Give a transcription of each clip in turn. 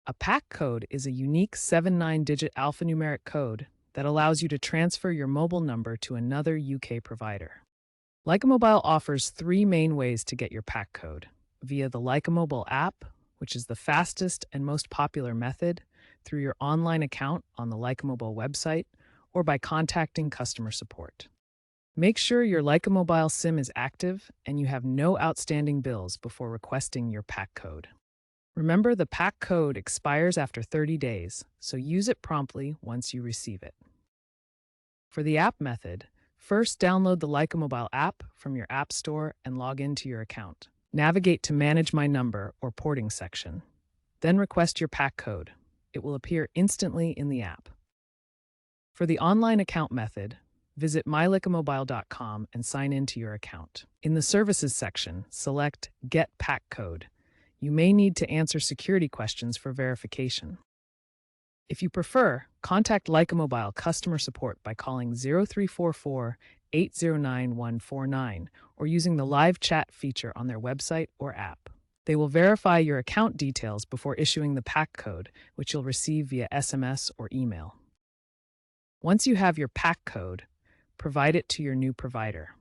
A PAC code is a unique 7-9-digit alphanumeric code that allows you to transfer your mobile number to another UK provider. Lycamobile offers three main ways to get your PAC code: via the Lycamobile app, which is the fastest and most popular method, through your online account on the Lycamobile website, or by contacting customer support. Make sure your Lycamobile SIM is active and you have no outstanding bills before requesting your PAC code. Remember, the PAC code expires after 30 days, so use it promptly once you receive it. For the app method, first download the Lycamobile app from your app store and log into your account. Navigate to Manage My Number or Porting section. Then request your PAC code. It will appear instantly in the app. For the online account method, visit mylycamobile.com and sign into your account. In the Services section, select Get PAC Code. You may need to answer security questions for verification. If you prefer, contact Lycamobile customer support by calling 0344 809 149 or using the live chat feature on their website or app. They will verify your account details before issuing the PAC code, which you'll receive via SMS or email. Once you have your PAC code, provide it to your new provider.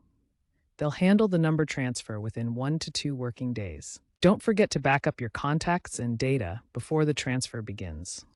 They'll handle the number transfer within 1 to 2 working days. Don't forget to back up your contacts and data before the transfer begins.